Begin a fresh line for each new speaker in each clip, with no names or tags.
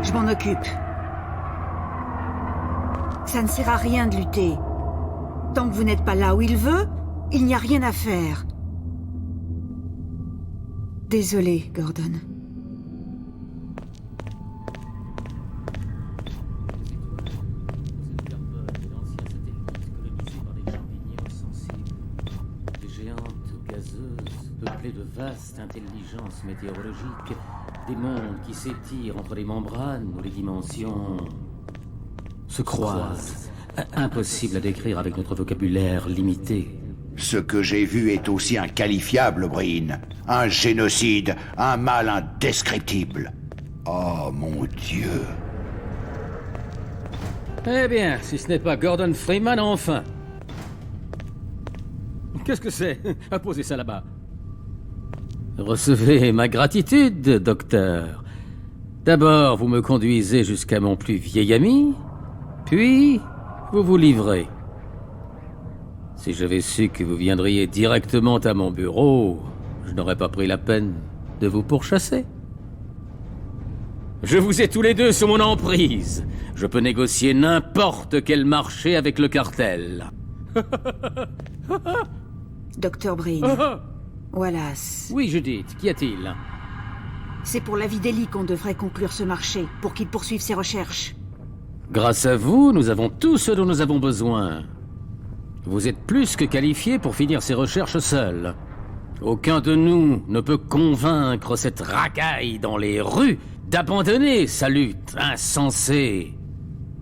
Je m'en occupe. Ça ne sert à rien de lutter. Tant que vous n'êtes pas là où il veut, il n'y a rien à faire. Désolé, Gordon.
Peuplées de vastes intelligences météorologiques, des mondes qui s'étirent entre les membranes où les dimensions se croisent. Impossible à décrire avec notre vocabulaire limité.
Ce que j'ai vu est aussi inqualifiable, Breen. Un génocide, un mal indescriptible. Oh mon Dieu.
Eh bien, si ce n'est pas Gordon Freeman, enfin. Qu'est-ce que c'est? Posez ça là-bas. Recevez ma gratitude, docteur. D'abord, vous me conduisez jusqu'à mon plus vieil ami, puis vous vous livrez. Si j'avais su que vous viendriez directement à mon bureau, je n'aurais pas pris la peine de vous pourchasser. Je vous ai tous les deux sous mon emprise. Je peux négocier n'importe quel marché avec le cartel.
Docteur Breen. Wallace.
Oui, Judith, qu'y a-t-il?
C'est pour la vie d'Ellie qu'on devrait conclure ce marché, pour qu'il poursuive ses recherches.
Grâce à vous, nous avons tout ce dont nous avons besoin. Vous êtes plus que qualifié pour finir ces recherches seul. Aucun de nous ne peut convaincre cette racaille dans les rues d'abandonner sa lutte insensée.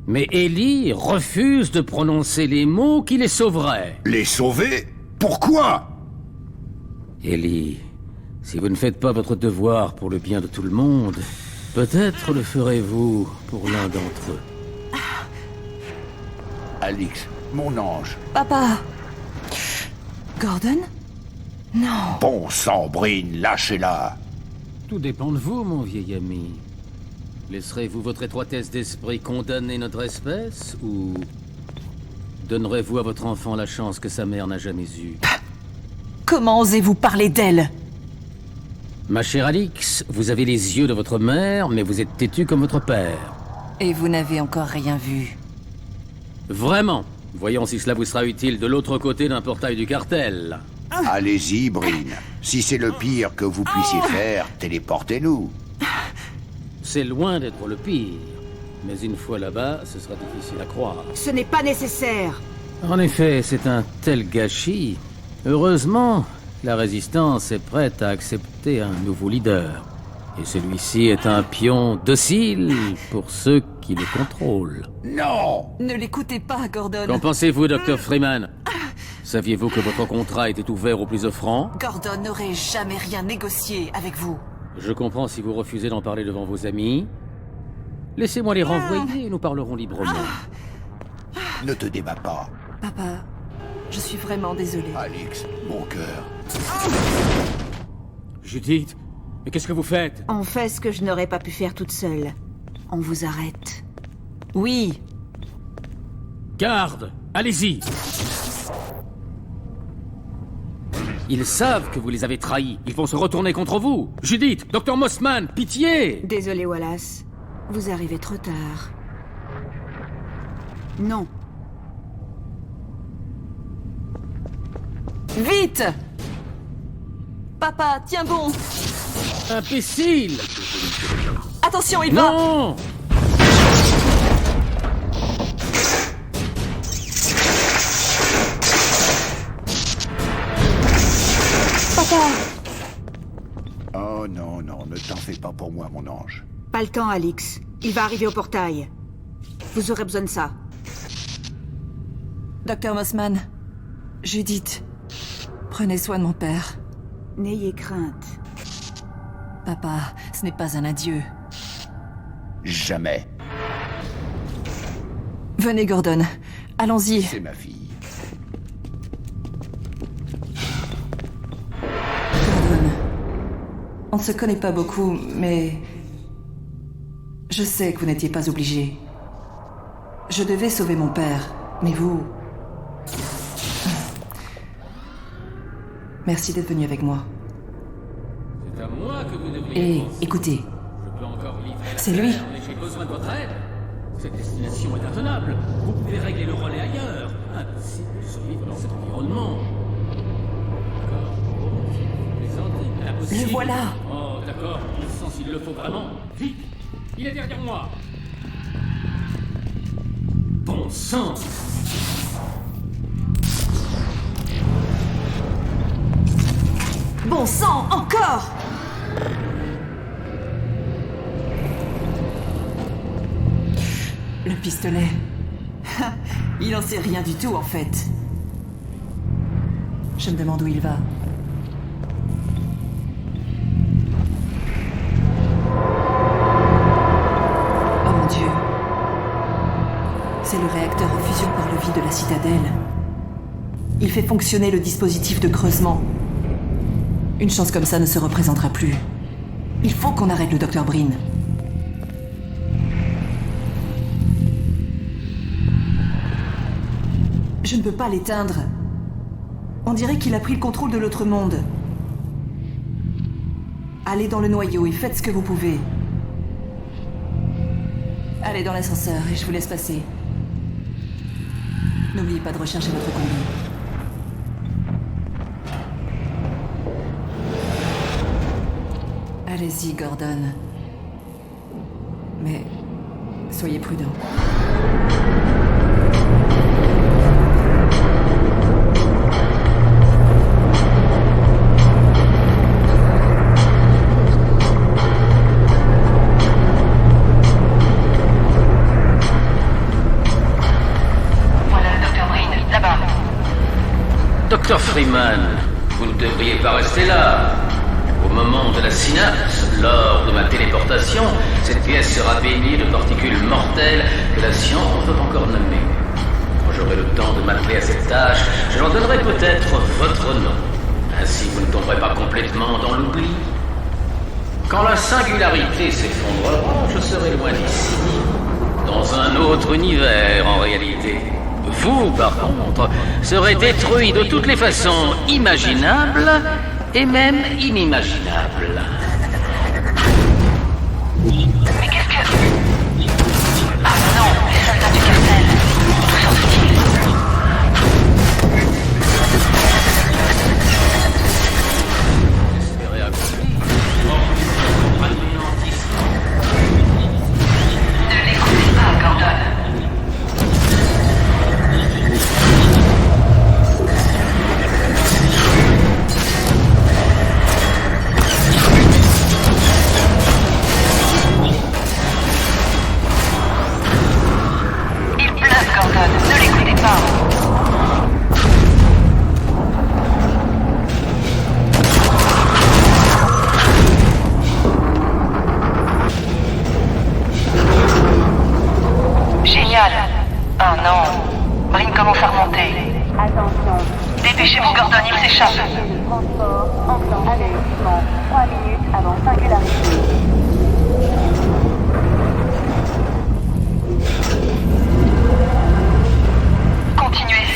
Mais Ellie refuse de prononcer les mots qui les sauveraient.
Les sauver? Pourquoi?
Ellie, si vous ne faites pas votre devoir pour le bien de tout le monde, peut-être le ferez-vous pour l'un d'entre eux.
Alix, mon ange.
Papa. Gordon? Non.
Bon sang, Breen, lâchez-la.
Tout dépend de vous, mon vieil ami. Laisserez-vous votre étroitesse d'esprit condamner notre espèce, ou donnerez-vous à votre enfant la chance que sa mère n'a jamais eue?
Comment osez-vous parler d'elle?
Ma chère Alix, vous avez les yeux de votre mère, mais vous êtes têtue comme votre père.
Et vous n'avez encore rien vu.
Vraiment? Voyons si cela vous sera utile de l'autre côté d'un portail du cartel.
Allez-y, Breen. Si c'est le pire que vous puissiez faire, téléportez-nous.
C'est loin d'être le pire. Mais une fois là-bas, ce sera difficile à croire.
Ce n'est pas nécessaire.
En effet, c'est un tel gâchis. Heureusement, la Résistance est prête à accepter un nouveau leader. Et celui-ci est un pion docile pour ceux qui le contrôlent.
Non!
Ne l'écoutez pas, Gordon.
Qu'en pensez-vous, Dr. Freeman? Saviez-vous que votre contrat était ouvert aux plus offrants?
Gordon n'aurait jamais rien négocié avec vous.
Je comprends si vous refusez d'en parler devant vos amis. Laissez-moi les renvoyer et nous parlerons librement.
Ne te débats pas.
Papa, je suis vraiment désolée.
Alix, mon cœur.
Judith, mais qu'est-ce que vous faites?
On fait ce que je n'aurais pas pu faire toute seule. On vous arrête.
Oui.
Garde! Allez-y! Ils savent que vous les avez trahis. Ils vont se retourner contre vous. Judith, Dr. Mossman, pitié!
Désolé, Wallace. Vous arrivez trop tard. Non.
Vite! Papa, tiens bon!
Imbécile!
Attention, il va!
Non!
Papa!
Oh non, non, ne t'en fais pas pour moi, mon ange.
Pas le temps, Alix. Il va arriver au portail. Vous aurez besoin de ça.
Docteur Mossman, Judith, prenez soin de mon père.
N'ayez crainte.
Papa, ce n'est pas un adieu.
Jamais.
Venez, Gordon. Allons-y.
C'est ma fille.
Gordon, on ne se connaît pas beaucoup, mais... je sais que vous n'étiez pas obligé. Je devais sauver mon père, mais vous... Merci d'être venu avec moi.
C'est à moi que vous devriez
Et
penser.
écoutez,
Je peux encore livrer la
c'est lui.
guerre, mais j'ai besoin besoin de votre aide. Cette destination est intenable. Vous pouvez régler le relais ailleurs. Impossible de survivre dans cet environnement. D'accord. Plaisantez. Impossible.
Le voilà.
Oh, d'accord. Il sent s'il le faut vraiment. Vite. Il est derrière moi. Bon sang.
Bon sang, encore! Le pistolet. Il en sait rien du tout, en fait. Je me demande où il va. Oh mon Dieu. C'est le réacteur en fusion par le vide de la citadelle. Il fait fonctionner le dispositif de creusement. Une chance comme ça ne se représentera plus. Il faut qu'on arrête le Dr. Breen. Je ne peux pas l'éteindre. On dirait qu'il a pris le contrôle de l'autre monde. Allez dans le noyau et faites ce que vous pouvez. Allez dans l'ascenseur et je vous laisse passer. N'oubliez pas de rechercher votre combi. Allez-y, Gordon. Mais soyez prudent.
Voilà le Dr. Breen, là-bas.
Dr. Freeman, vous ne devriez pas rester là. Au moment de la synapse, lors de ma téléportation, cette pièce sera baignée de particules mortelles que la science ne peut encore nommer. Quand j'aurai le temps de m'atteler à cette tâche, je leur donnerai peut-être votre nom. Ainsi vous ne tomberez pas complètement dans l'oubli. Quand la singularité s'effondrera, je serai loin d'ici. Dans un autre univers, en réalité. Vous, par contre, serez détruit de toutes les façons imaginables et même inimaginables.
Mais qu'est-ce que... Ah non, les soldats du cartel. D'où sortent-ils?
Espérez accompli. Mort, anéantissement.
Ne l'écoutez pas, Gordon. Il pleuve, Gordon. Ne l'écoutez pas. Génial. Oh non. Breen commence à remonter.
Attention,
Dépêchez-vous, Gordon, il s'échappe.
le transport enclenché. Avertissement, 3 minutes avant singularité.
Continuez.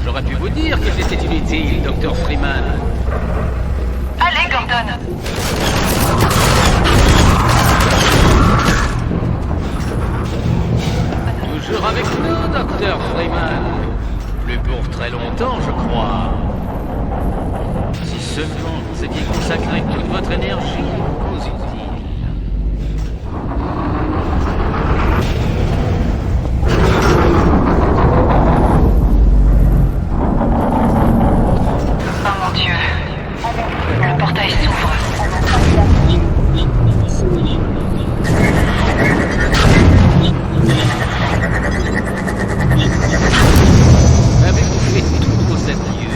J'aurais pu vous dire que c'était inutile, Dr. Freeman.
Allez, Gordon.
Toujours avec nous, Dr. Freeman. Plus pour très longtemps, je crois. Si seulement vous aviez consacré toute votre énergie aux utiles.
Oh mon Dieu. Le portail s'ouvre.
Avez-vous fait tous vos adieux?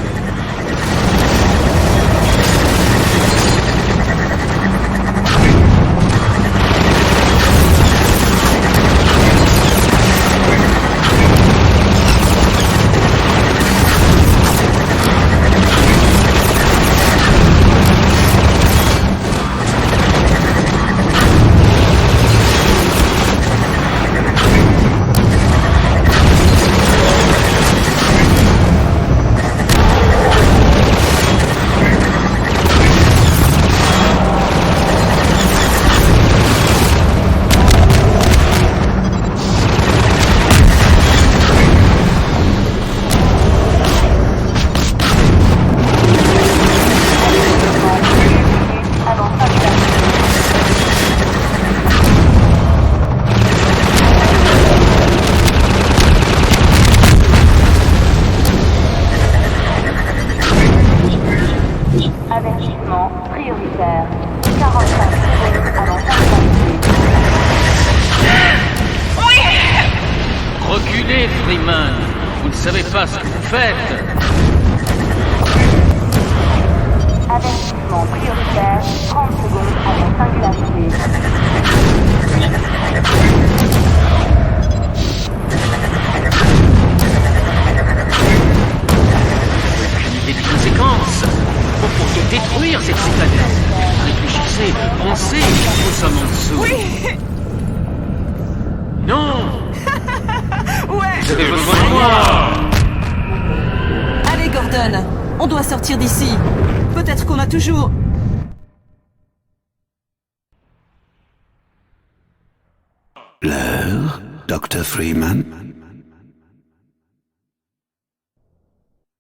savez pas ce que vous faites.
Avertissement prioritaire, 30 secondes avant singularité.
Des conséquences. On pourrait détruire cette citadelle. Réfléchissez, pensez, nous sommes en dessous.
Oui.
Non.
Ouais.
Vous avez besoin de moi.
Allez, Gordon, on doit sortir d'ici. Peut-être qu'on a toujours...
L'heure, Dr. Freeman?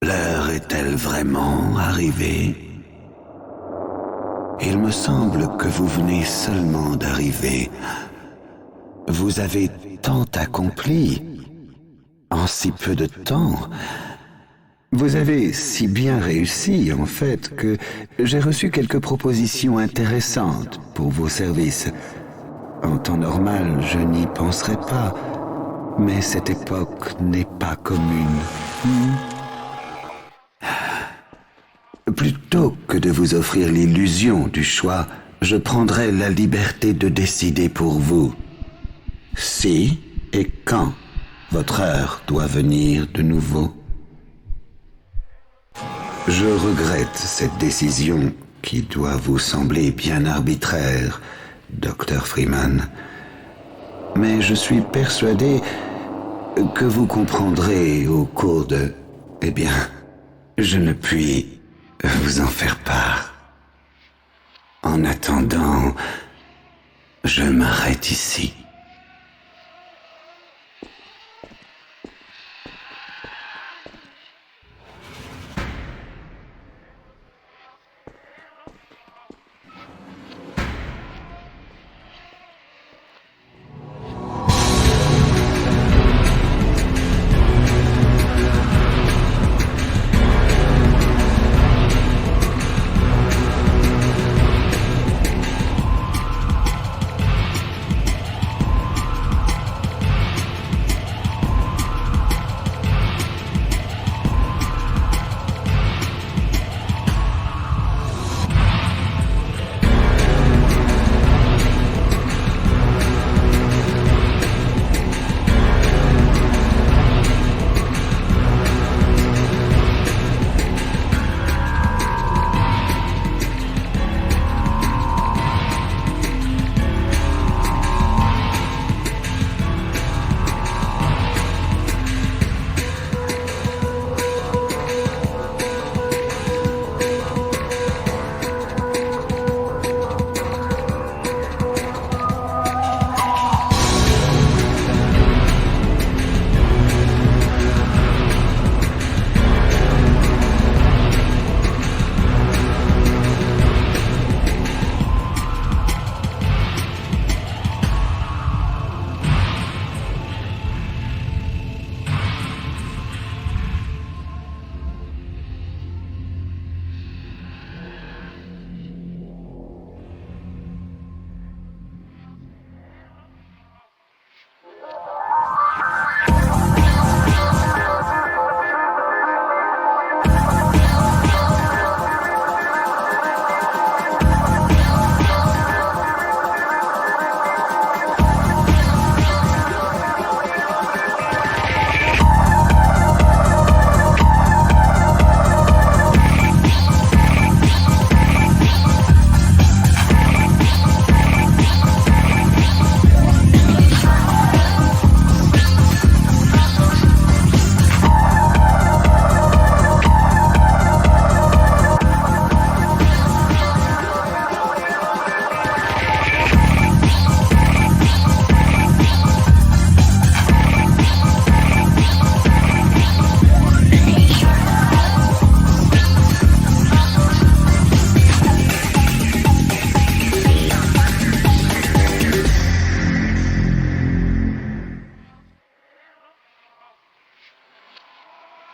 L'heure est-elle vraiment arrivée? Il me semble que vous venez seulement d'arriver. Vous avez tant accompli en si peu de temps. Vous avez si bien réussi, en fait, que j'ai reçu quelques propositions intéressantes pour vos services. En temps normal, je n'y penserais pas, mais cette époque n'est pas commune. Plutôt que de vous offrir l'illusion du choix, je prendrai la liberté de décider pour vous. Si et quand votre heure doit venir de nouveau. Je regrette cette décision qui doit vous sembler bien arbitraire, Dr. Freeman. Mais je suis persuadé que vous comprendrez au cours de... Eh bien, je ne puis vous en faire part. En attendant, je m'arrête ici.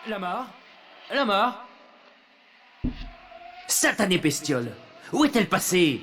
Lamar? Lamar? Satanée bestiole! Où est-elle passée?